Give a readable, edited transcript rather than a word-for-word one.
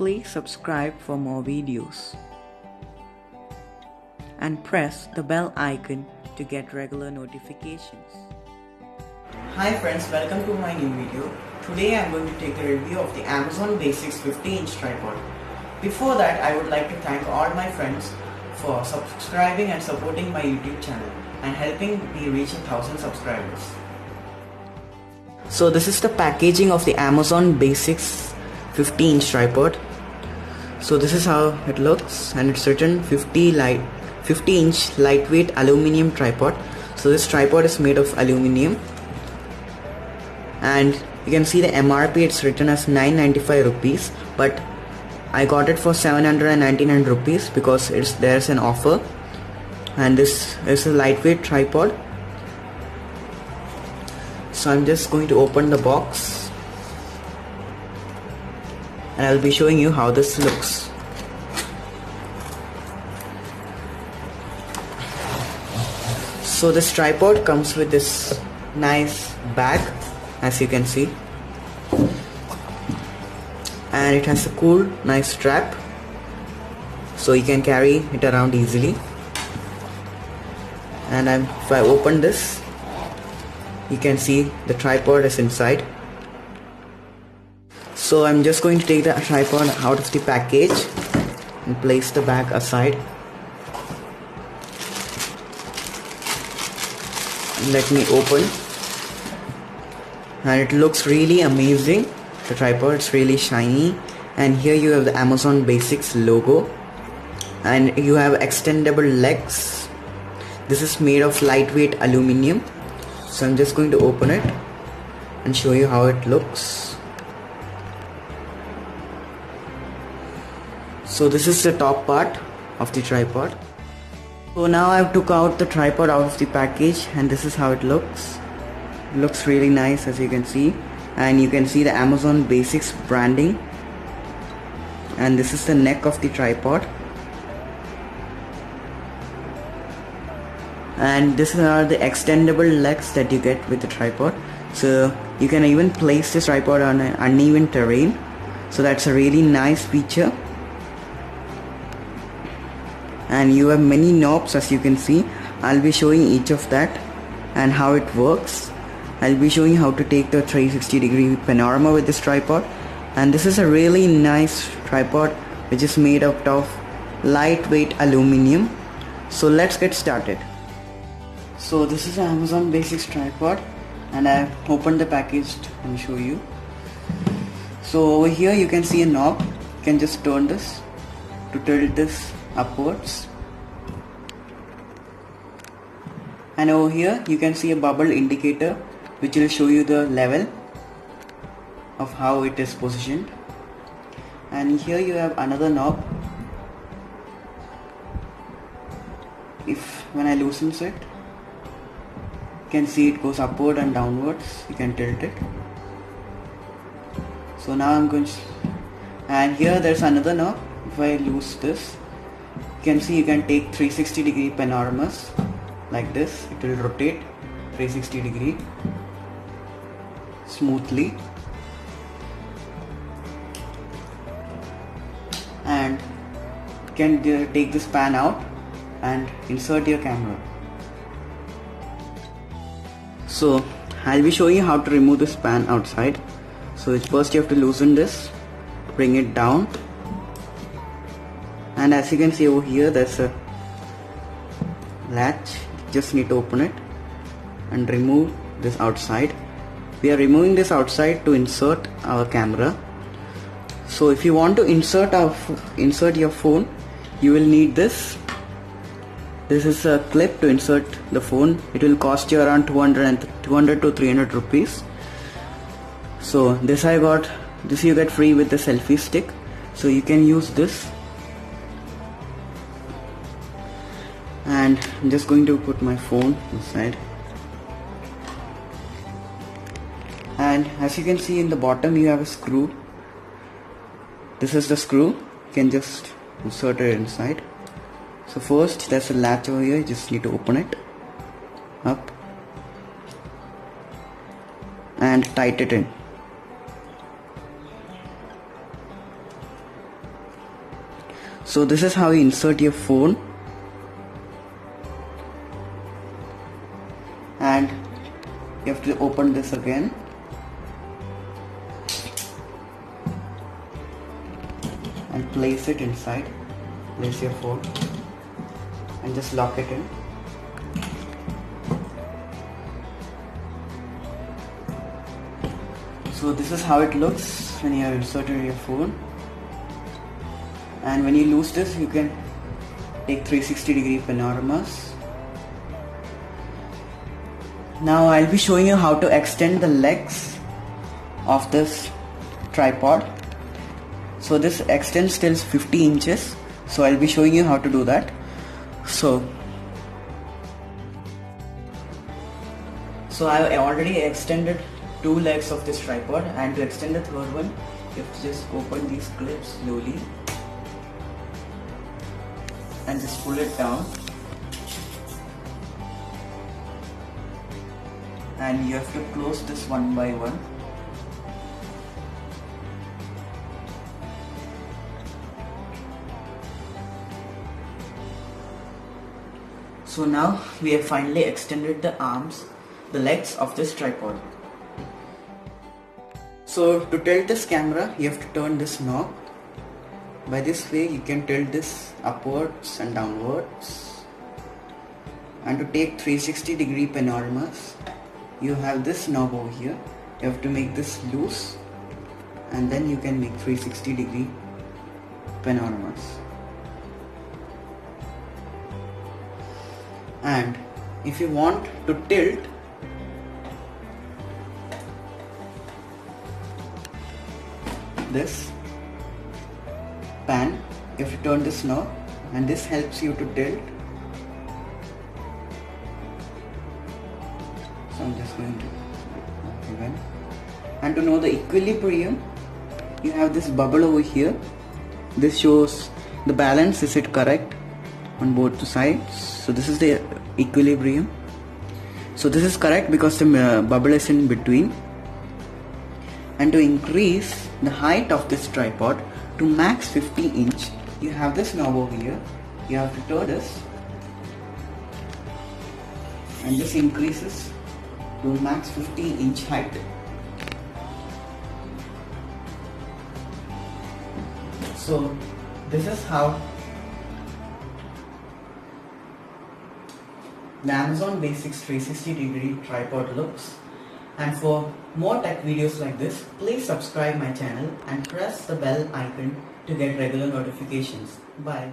Please subscribe for more videos and press the bell icon to get regular notifications. Hi friends, welcome to my new video. Today I am going to take a review of the Amazon Basics 50-inch tripod. Before that, I would like to thank all my friends for subscribing and supporting my YouTube channel and helping me reach 1,000 subscribers. So this is the packaging of the Amazon Basics 50-inch tripod. So this is how it looks, and it's written 50-inch lightweight aluminum tripod. So this tripod is made of aluminum, and you can see the MRP, it's written as 995 rupees, but I got it for 799 rupees because there's an offer. And this is a lightweight tripod. So I'm just going to open the box and I'll be showing you how this looks. So this tripod comes with this nice bag, as you can see, and it has a cool nice strap, so you can carry it around easily. And if I open this, you can see the tripod is inside. So I'm just going to take the tripod out of the package and place the bag aside. Let me open, and it looks really amazing. The tripod is really shiny, and here you have the Amazon Basics logo, and you have extendable legs. This is made of lightweight aluminum. So I'm just going to open it and show you how it looks. So this is the top part of the tripod. So now I've took out the tripod out of the package, and this is how it looks. It looks really nice, as you can see, and you can see the Amazon Basics branding, and this is the neck of the tripod, and these are the extendable legs that you get with the tripod. So you can even place this tripod on an uneven terrain, so that's a really nice feature. And you have many knobs, as you can see. I'll be showing each of that and how it works. I'll be showing how to take the 360-degree panorama with this tripod. And this is a really nice tripod which is made out of lightweight aluminum. So let's get started. So this is an Amazon Basics tripod, and I've opened the package and show you. So over here you can see a knob. You can just turn this to tilt this upwards, and over here you can see a bubble indicator which will show you the level of how it is positioned. And here you have another knob. When I loosen it, you can see it goes upward and downwards. You can tilt it. So now I'm going to, and here there's another knob. If I loose this, you can see you can take 360-degree panoramas like this. It will rotate 360-degree smoothly, and you can take this pan out and insert your camera. So I'll be showing you how to remove this pan outside. So first you have to loosen this, bring it down, and as you can see over here there's a latch. Just need to open it and remove this outside. We are removing this outside to insert our camera. So if you want to insert your phone, you will need this. This is a clip to insert the phone. It will cost you around 200 to 300 rupees. So this you get free with the selfie stick. So you can use this. And I'm just going to put my phone inside. And as you can see in the bottom you have a screw. This is the screw. You can just insert it inside. So first there's a latch over here. You just need to open it up and tighten it in. So this is how you insert your phone, and you have to open this again. And place it inside. Place your phone and just lock it in. So this is how it looks when you have inserted your phone. And when you lose this, you can take 360-degree panoramas. Now I'll be showing you how to extend the legs of this tripod. So this extends till 50 inches. So I'll be showing you how to do that. So I already extended 2 legs of this tripod, and to extend the third one, you have to just open these clips slowly and just pull it down, and you have to close this one by one. So now we have finally extended the arms, the legs of this tripod. So to tilt this camera, you have to turn this knob. By this way you can tilt this upwards and downwards. And to take 360-degree panoramas, you have this knob over here. You have to make this loose, and then you can make 360-degree panoramas. And if you want to tilt, this pan, you have to turn this knob, and this helps you to tilt. So I'm just going to even. And to know the equilibrium, you have this bubble over here. This shows the balance, is it correct on both the sides. So this is the equilibrium. So this is correct because the bubble is in between. And to increase the height of this tripod to max 50 inch, you have this knob over here. You have to turn this, and this increases to max 50 inch height. So this is how the Amazon Basics 360-degree tripod looks. And for more tech videos like this, please subscribe my channel and press the bell icon to get regular notifications. Bye.